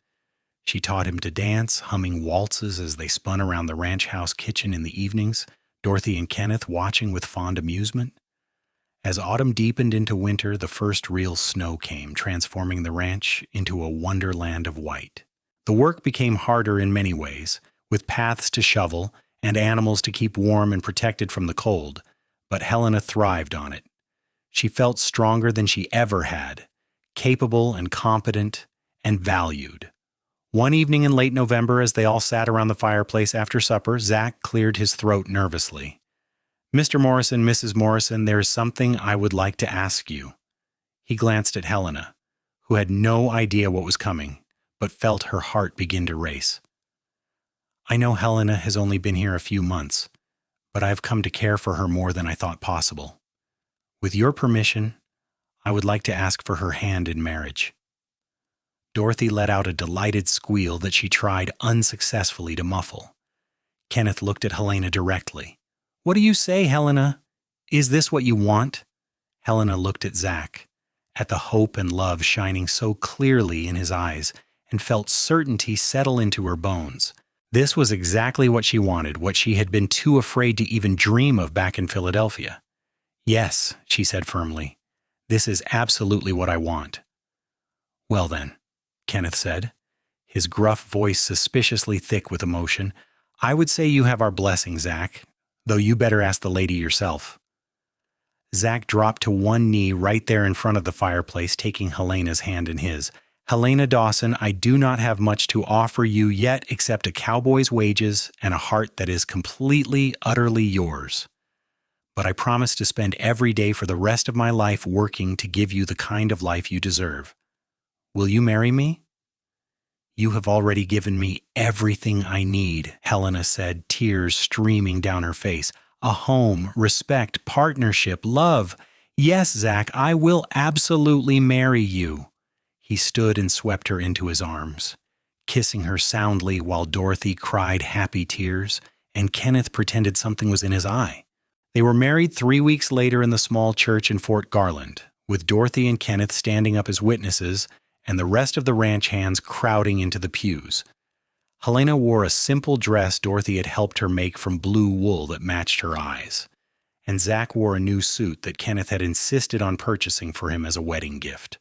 She taught him to dance, humming waltzes as they spun around the ranch house kitchen in the evenings, Dorothy and Kenneth watching with fond amusement. As autumn deepened into winter, the first real snow came, transforming the ranch into a wonderland of white. The work became harder in many ways, with paths to shovel and animals to keep warm and protected from the cold, but Helena thrived on it. She felt stronger than she ever had, capable and competent and valued. One evening in late November, as they all sat around the fireplace after supper, Zach cleared his throat nervously. "Mr. Morrison, Mrs. Morrison, there is something I would like to ask you." He glanced at Helena, who had no idea what was coming, but felt her heart begin to race. "I know Helena has only been here a few months, but I have come to care for her more than I thought possible. With your permission, I would like to ask for her hand in marriage." Dorothy let out a delighted squeal that she tried unsuccessfully to muffle. Kenneth looked at Helena directly. "What do you say, Helena? Is this what you want?" Helena looked at Zach, at the hope and love shining so clearly in his eyes, and felt certainty settle into her bones. This was exactly what she wanted, what she had been too afraid to even dream of back in Philadelphia. "Yes," she said firmly. "This is absolutely what I want." "Well then," Kenneth said, his gruff voice suspiciously thick with emotion, "I would say you have our blessing, Zach, though you better ask the lady yourself." Zach dropped to one knee right there in front of the fireplace, taking Helena's hand in his. "Helena Dawson, I do not have much to offer you yet except a cowboy's wages and a heart that is completely, utterly yours. But I promise to spend every day for the rest of my life working to give you the kind of life you deserve. Will you marry me?" "You have already given me everything I need," Helena said, tears streaming down her face. "A home, respect, partnership, love. Yes, Zach, I will absolutely marry you." He stood and swept her into his arms, kissing her soundly while Dorothy cried happy tears, and Kenneth pretended something was in his eye. They were married 3 weeks later in the small church in Fort Garland, with Dorothy and Kenneth standing up as witnesses and the rest of the ranch hands crowding into the pews. Helena wore a simple dress Dorothy had helped her make from blue wool that matched her eyes, and Zach wore a new suit that Kenneth had insisted on purchasing for him as a wedding gift.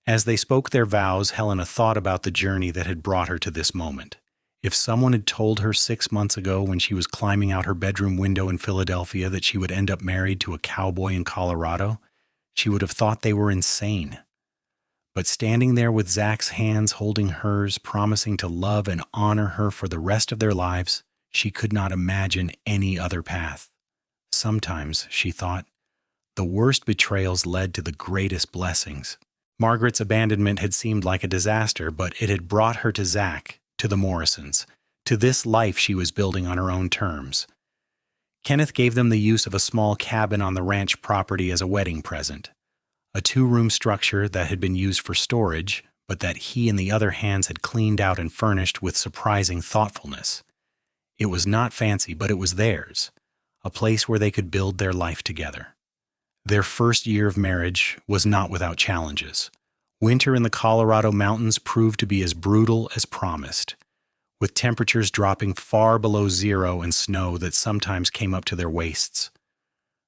As they spoke their vows, Helena thought about the journey that had brought her to this moment. If someone had told her 6 months ago when she was climbing out her bedroom window in Philadelphia that she would end up married to a cowboy in Colorado, she would have thought they were insane. But standing there with Zach's hands holding hers, promising to love and honor her for the rest of their lives, she could not imagine any other path. Sometimes, she thought, the worst betrayals led to the greatest blessings. Margaret's abandonment had seemed like a disaster, but it had brought her to Zach, to the Morrisons, to this life she was building on her own terms. Kenneth gave them the use of a small cabin on the ranch property as a wedding present, a 2-room structure that had been used for storage, but that he and the other hands had cleaned out and furnished with surprising thoughtfulness. It was not fancy, but it was theirs, a place where they could build their life together. Their first year of marriage was not without challenges. Winter in the Colorado mountains proved to be as brutal as promised, with temperatures dropping far below zero and snow that sometimes came up to their waists.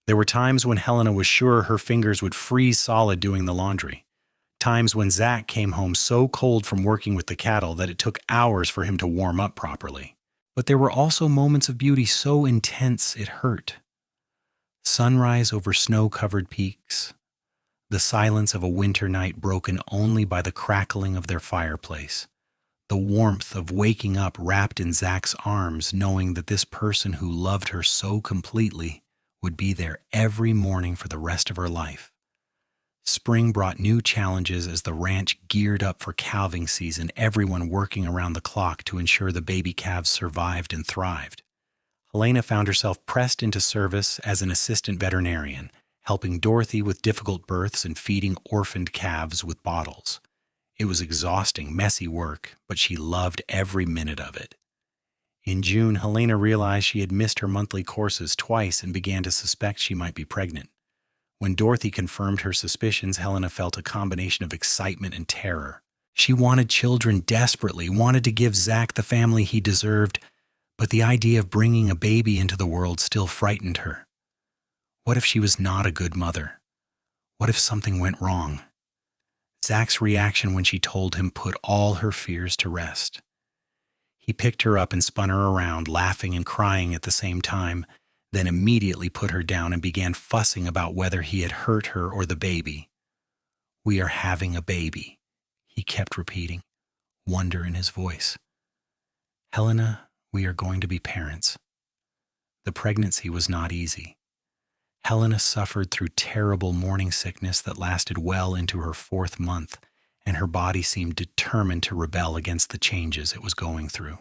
There were times when Helena was sure her fingers would freeze solid doing the laundry, times when Zach came home so cold from working with the cattle that it took hours for him to warm up properly. But there were also moments of beauty so intense it hurt. Sunrise over snow-covered peaks, the silence of a winter night broken only by the crackling of their fireplace, the warmth of waking up wrapped in Zach's arms, knowing that this person who loved her so completely would be there every morning for the rest of her life. Spring brought new challenges as the ranch geared up for calving season, everyone working around the clock to ensure the baby calves survived and thrived. Helena found herself pressed into service as an assistant veterinarian, helping Dorothy with difficult births and feeding orphaned calves with bottles. It was exhausting, messy work, but she loved every minute of it. In June, Helena realized she had missed her monthly courses twice and began to suspect she might be pregnant. When Dorothy confirmed her suspicions, Helena felt a combination of excitement and terror. She wanted children desperately, wanted to give Zach the family he deserved, but the idea of bringing a baby into the world still frightened her. What if she was not a good mother? What if something went wrong? Zach's reaction when she told him put all her fears to rest. He picked her up and spun her around, laughing and crying at the same time, then immediately put her down and began fussing about whether he had hurt her or the baby. "We are having a baby," he kept repeating, wonder in his voice. "Helena, we are going to be parents." The pregnancy was not easy. Helena suffered through terrible morning sickness that lasted well into her 4th month, and her body seemed determined to rebel against the changes it was going through.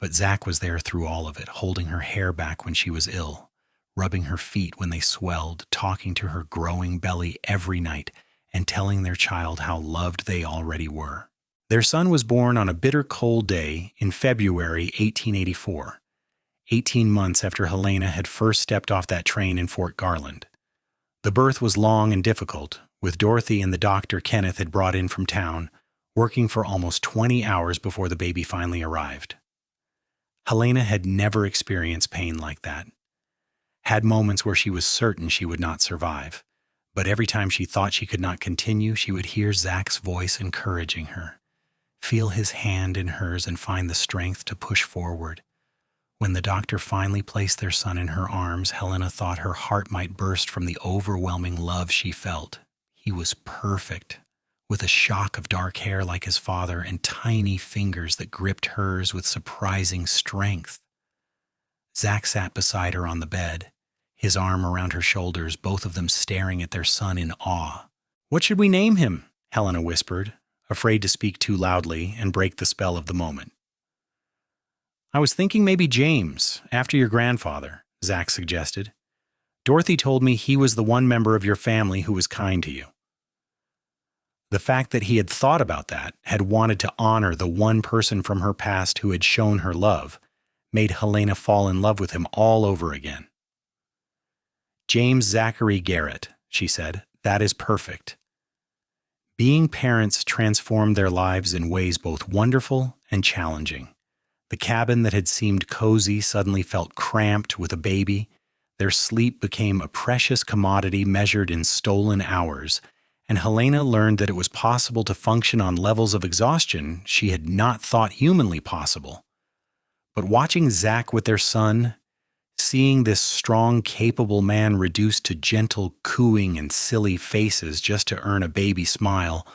But Zach was there through all of it, holding her hair back when she was ill, rubbing her feet when they swelled, talking to her growing belly every night, and telling their child how loved they already were. Their son was born on a bitter cold day in February 1884, 18 months after Helena had first stepped off that train in Fort Garland. The birth was long and difficult, with Dorothy and the doctor Kenneth had brought in from town, working for almost 20 hours before the baby finally arrived. Helena had never experienced pain like that. Had moments where she was certain she would not survive, but every time she thought she could not continue, she would hear Zach's voice encouraging her, feel his hand in hers and find the strength to push forward. When the doctor finally placed their son in her arms, Helena thought her heart might burst from the overwhelming love she felt. He was perfect, with a shock of dark hair like his father and tiny fingers that gripped hers with surprising strength. Zach sat beside her on the bed, his arm around her shoulders, both of them staring at their son in awe. "What should we name him?" Helena whispered, afraid to speak too loudly and break the spell of the moment. "I was thinking maybe James, after your grandfather," Zach suggested. "Dorothy told me he was the one member of your family who was kind to you." The fact that he had thought about that, had wanted to honor the one person from her past who had shown her love, made Helena fall in love with him all over again. James Zachary Garrett, she said. That is perfect. Being parents transformed their lives in ways both wonderful and challenging. The cabin that had seemed cozy suddenly felt cramped with a baby. Their sleep became a precious commodity measured in stolen hours, and Helena learned that it was possible to function on levels of exhaustion she had not thought humanly possible. But watching Zach with their son, seeing this strong, capable man reduced to gentle cooing and silly faces just to earn a baby smile,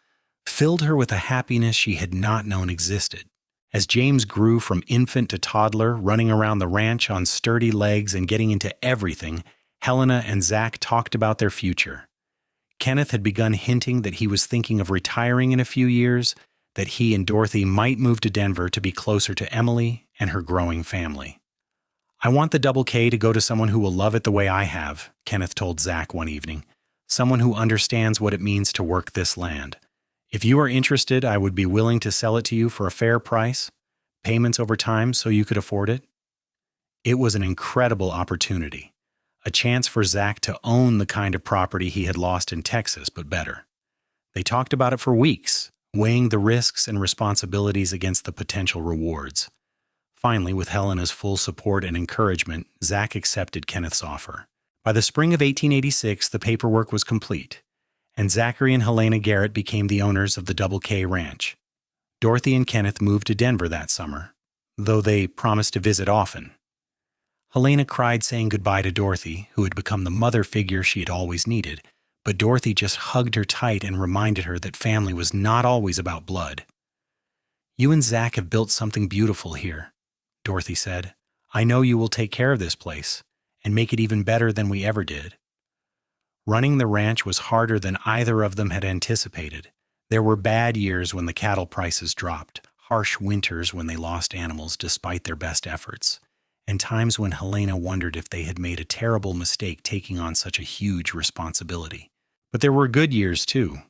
filled her with a happiness she had not known existed. As James grew from infant to toddler, running around the ranch on sturdy legs and getting into everything, Helena and Zach talked about their future. Kenneth had begun hinting that he was thinking of retiring in a few years, that he and Dorothy might move to Denver to be closer to Emily and her growing family. I want the Double K to go to someone who will love it the way I have, Kenneth told Zach one evening. Someone who understands what it means to work this land. If you are interested, I would be willing to sell it to you for a fair price, payments over time so you could afford it. It was an incredible opportunity, a chance for Zach to own the kind of property he had lost in Texas, but better. They talked about it for weeks, weighing the risks and responsibilities against the potential rewards. Finally, with Helena's full support and encouragement, Zach accepted Kenneth's offer. By the spring of 1886, the paperwork was complete, and Zachary and Helena Garrett became the owners of the Double K Ranch. Dorothy and Kenneth moved to Denver that summer, though they promised to visit often. Helena cried saying goodbye to Dorothy, who had become the mother figure she had always needed, but Dorothy just hugged her tight and reminded her that family was not always about blood. "You and Zach have built something beautiful here," Dorothy said. "I know you will take care of this place and make it even better than we ever did." Running the ranch was harder than either of them had anticipated. There were bad years when the cattle prices dropped, harsh winters when they lost animals despite their best efforts, and times when Helena wondered if they had made a terrible mistake taking on such a huge responsibility. But there were good years too.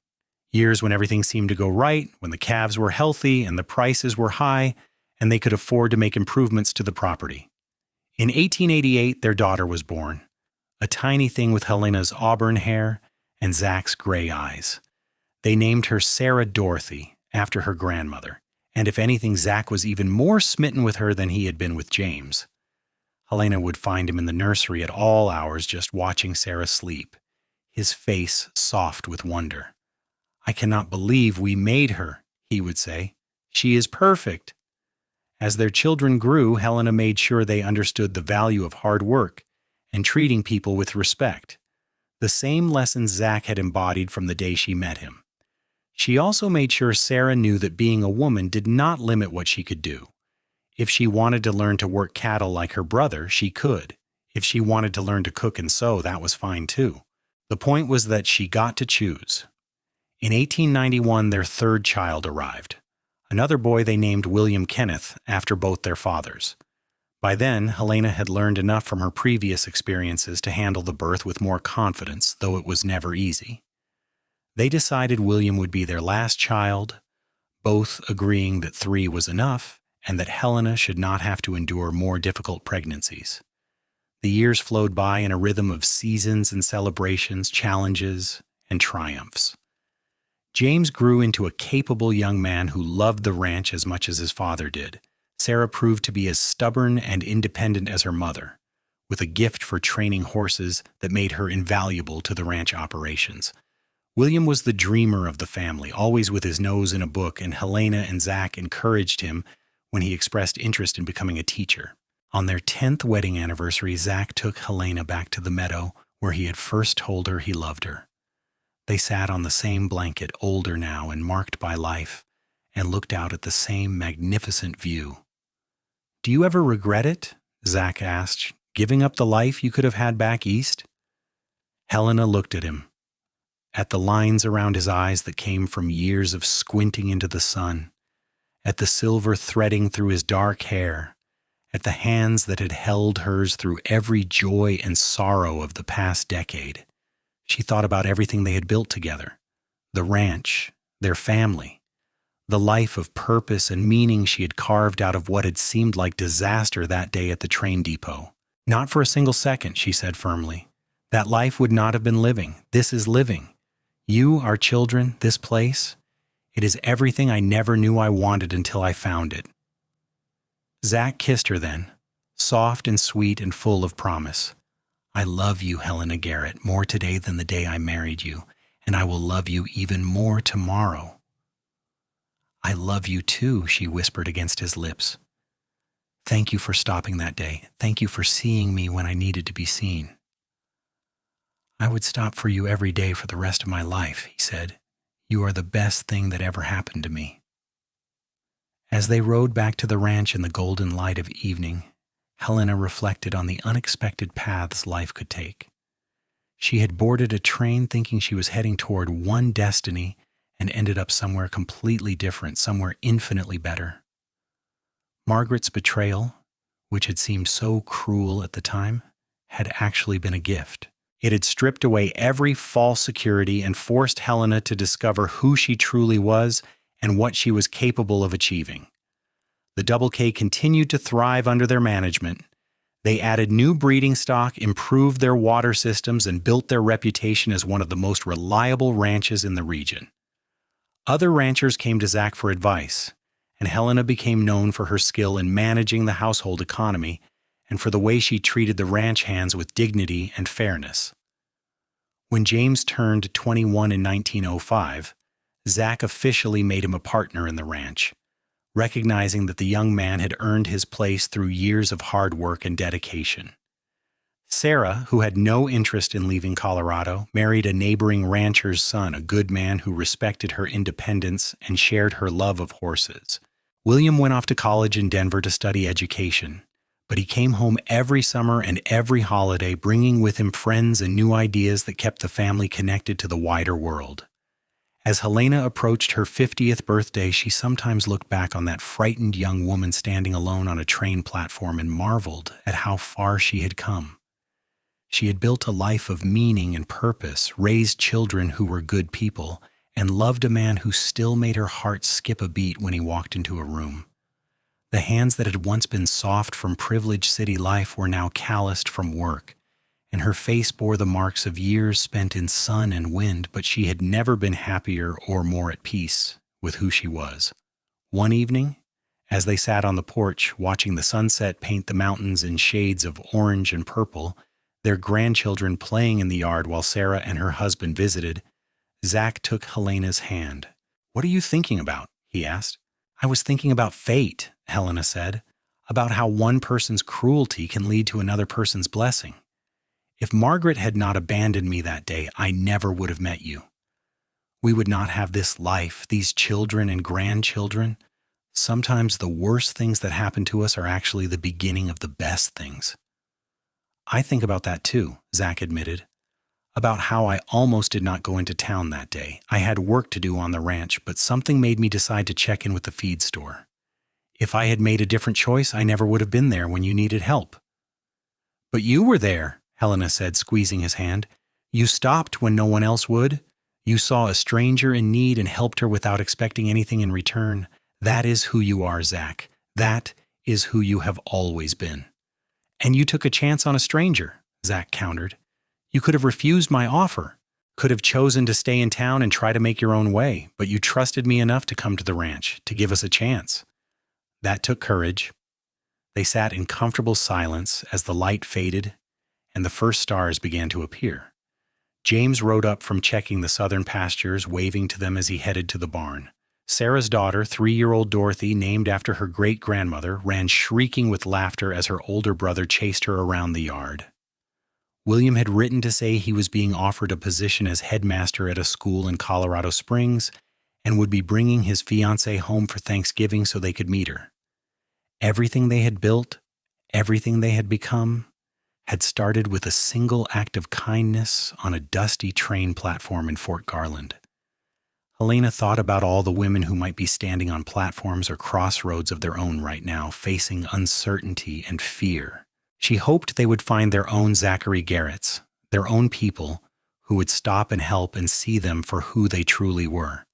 Years when everything seemed to go right, when the calves were healthy and the prices were high, and they could afford to make improvements to the property. In 1888, their daughter was born, a tiny thing with Helena's auburn hair and Zach's gray eyes. They named her Sarah Dorothy, after her grandmother, and if anything, Zach was even more smitten with her than he had been with James. Helena would find him in the nursery at all hours just watching Sarah sleep, his face soft with wonder. "I cannot believe we made her," he would say. "She is perfect." As their children grew, Helena made sure they understood the value of hard work and treating people with respect, the same lessons Zach had embodied from the day she met him. She also made sure Sarah knew that being a woman did not limit what she could do. If she wanted to learn to work cattle like her brother, she could. If she wanted to learn to cook and sew, that was fine too. The point was that she got to choose. In 1891, their third child arrived. Another boy they named William Kenneth after both their fathers. By then, Helena had learned enough from her previous experiences to handle the birth with more confidence, though it was never easy. They decided William would be their last child, both agreeing that 3 was enough and that Helena should not have to endure more difficult pregnancies. The years flowed by in a rhythm of seasons and celebrations, challenges, and triumphs. James grew into a capable young man who loved the ranch as much as his father did. Sarah proved to be as stubborn and independent as her mother, with a gift for training horses that made her invaluable to the ranch operations. William was the dreamer of the family, always with his nose in a book, and Helena and Zach encouraged him when he expressed interest in becoming a teacher. On their 10th wedding anniversary, Zach took Helena back to the meadow where he had first told her he loved her. They sat on the same blanket, older now and marked by life, and looked out at the same magnificent view. "Do you ever regret it?" Zach asked, "giving up the life you could have had back east?" Helena looked at him, at the lines around his eyes that came from years of squinting into the sun, at the silver threading through his dark hair, at the hands that had held hers through every joy and sorrow of the past decade. She thought about everything they had built together, the ranch, their family, the life of purpose and meaning she had carved out of what had seemed like disaster that day at the train depot. "Not for a single second," she said firmly. That life would not have been living. This is living. You, our children, this place. It is everything I never knew I wanted until I found it. Zach kissed her then, soft and sweet and full of promise. I love you, Helena Garrett, more today than the day I married you, and I will love you even more tomorrow. I love you too, she whispered against his lips. Thank you for stopping that day. Thank you for seeing me when I needed to be seen. I would stop for you every day for the rest of my life, he said. You are the best thing that ever happened to me. As they rode back to the ranch in the golden light of evening, Helena reflected on the unexpected paths life could take. She had boarded a train thinking she was heading toward one destiny and ended up somewhere completely different, somewhere infinitely better. Margaret's betrayal, which had seemed so cruel at the time, had actually been a gift. It had stripped away every false security and forced Helena to discover who she truly was and what she was capable of achieving. The Double K continued to thrive under their management. They added new breeding stock, improved their water systems, and built their reputation as one of the most reliable ranches in the region. Other ranchers came to Zach for advice, and Helena became known for her skill in managing the household economy and for the way she treated the ranch hands with dignity and fairness. When James turned 21 in 1905, Zach officially made him a partner in the ranch, recognizing that the young man had earned his place through years of hard work and dedication. Sarah, who had no interest in leaving Colorado, married a neighboring rancher's son, a good man who respected her independence and shared her love of horses. William went off to college in Denver to study education, but he came home every summer and every holiday, bringing with him friends and new ideas that kept the family connected to the wider world. As Helena approached her 50th birthday, she sometimes looked back on that frightened young woman standing alone on a train platform and marveled at how far she had come. She had built a life of meaning and purpose, raised children who were good people, and loved a man who still made her heart skip a beat when he walked into a room. The hands that had once been soft from privileged city life were now calloused from work, and her face bore the marks of years spent in sun and wind, but she had never been happier or more at peace with who she was. One evening, as they sat on the porch watching the sunset paint the mountains in shades of orange and purple, their grandchildren playing in the yard while Sarah and her husband visited, Zach took Helena's hand. "What are you thinking about?" he asked. "I was thinking about fate," Helena said, "about how one person's cruelty can lead to another person's blessing. If Margaret had not abandoned me that day, I never would have met you. We would not have this life, these children and grandchildren. Sometimes the worst things that happen to us are actually the beginning of the best things." "I think about that too," Zach admitted, "about how I almost did not go into town that day. I had work to do on the ranch, but something made me decide to check in with the feed store. If I had made a different choice, I never would have been there when you needed help." "But you were there," Helena said, squeezing his hand. "You stopped when no one else would. You saw a stranger in need and helped her without expecting anything in return. That is who you are, Zach. That is who you have always been." "And you took a chance on a stranger," Zach countered. "You could have refused my offer, could have chosen to stay in town and try to make your own way, but you trusted me enough to come to the ranch, to give us a chance." That took courage. They sat in comfortable silence as the light faded and the first stars began to appear. James rode up from checking the southern pastures, waving to them as he headed to the barn. Sarah's daughter, 3-year-old Dorothy, named after her great-grandmother, ran shrieking with laughter as her older brother chased her around the yard. William had written to say he was being offered a position as headmaster at a school in Colorado Springs and would be bringing his fiancée home for Thanksgiving so they could meet her. Everything they had built, everything they had become, had started with a single act of kindness on a dusty train platform in Fort Garland. Helena thought about all the women who might be standing on platforms or crossroads of their own right now, facing uncertainty and fear. She hoped they would find their own Zachary Garretts, their own people, who would stop and help and see them for who they truly were.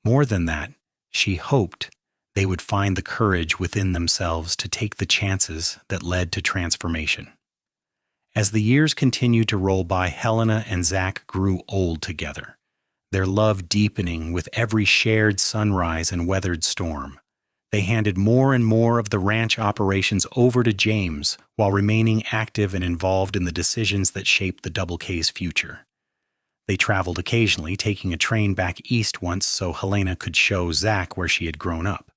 More than that, she hoped they would find the courage within themselves to take the chances that led to transformation. As the years continued to roll by, Helena and Zach grew old together, their love deepening with every shared sunrise and weathered storm. They handed more and more of the ranch operations over to James while remaining active and involved in the decisions that shaped the Double K's future. They traveled occasionally, taking a train back east once so Helena could show Zach where she had grown up,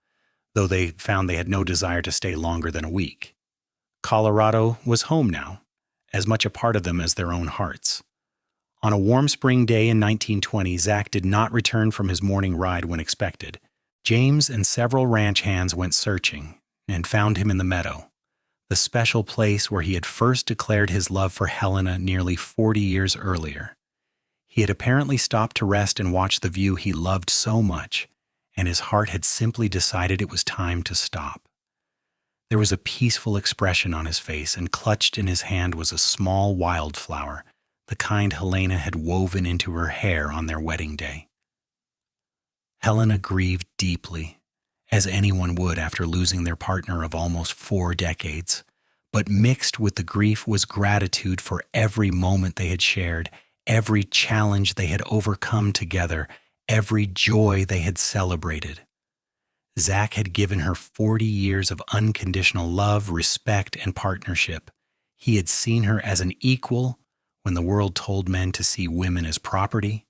though they found they had no desire to stay longer than a week. Colorado was home now, as much a part of them as their own hearts. On a warm spring day in 1920, Zach did not return from his morning ride when expected. James and several ranch hands went searching and found him in the meadow, the special place where he had first declared his love for Helena nearly 40 years earlier. He had apparently stopped to rest and watch the view he loved so much, and his heart had simply decided it was time to stop. There was a peaceful expression on his face, and clutched in his hand was a small wildflower, the kind Helena had woven into her hair on their wedding day. Helena grieved deeply, as anyone would after losing their partner of almost 4 decades, but mixed with the grief was gratitude for every moment they had shared, every challenge they had overcome together, every joy they had celebrated. Zach had given her 40 years of unconditional love, respect, and partnership. He had seen her as an equal when the world told men to see women as property.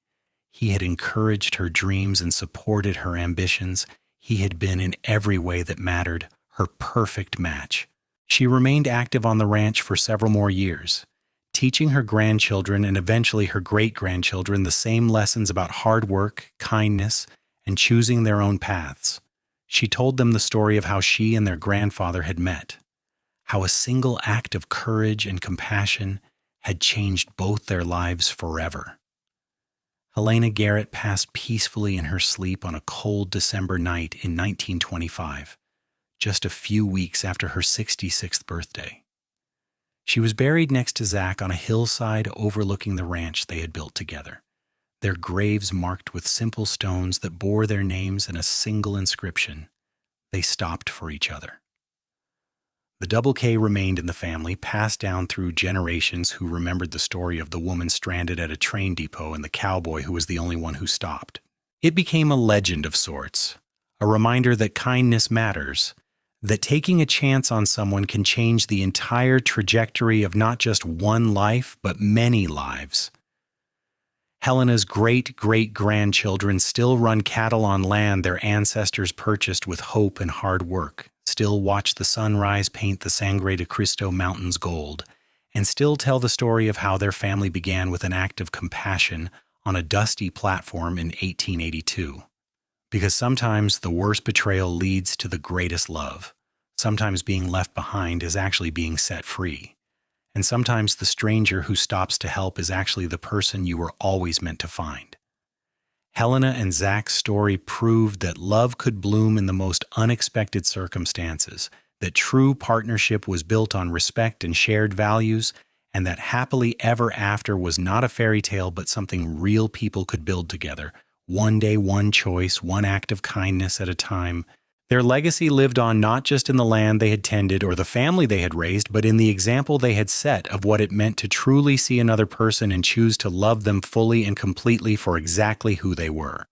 He had encouraged her dreams and supported her ambitions. He had been in every way that mattered, her perfect match. She remained active on the ranch for several more years, teaching her grandchildren and eventually her great-grandchildren the same lessons about hard work, kindness, and choosing their own paths. She told them the story of how she and their grandfather had met, how a single act of courage and compassion had changed both their lives forever. Helena Garrett passed peacefully in her sleep on a cold December night in 1925, just a few weeks after her 66th birthday. She was buried next to Zach on a hillside overlooking the ranch they had built together, their graves marked with simple stones that bore their names and a single inscription: they stopped for each other. The Double K remained in the family, passed down through generations who remembered the story of the woman stranded at a train depot and the cowboy who was the only one who stopped. It became a legend of sorts, a reminder that kindness matters, that taking a chance on someone can change the entire trajectory of not just one life, but many lives. Helena's great-great-grandchildren still run cattle on land their ancestors purchased with hope and hard work, still watch the sunrise paint the Sangre de Cristo Mountains gold, and still tell the story of how their family began with an act of compassion on a dusty platform in 1882. Because sometimes the worst betrayal leads to the greatest love. Sometimes being left behind is actually being set free. And sometimes the stranger who stops to help is actually the person you were always meant to find. Helena and Zach's story proved that love could bloom in the most unexpected circumstances, that true partnership was built on respect and shared values, and that happily ever after was not a fairy tale but something real people could build together, one day, one choice, one act of kindness at a time. Their legacy lived on not just in the land they had tended or the family they had raised, but in the example they had set of what it meant to truly see another person and choose to love them fully and completely for exactly who they were.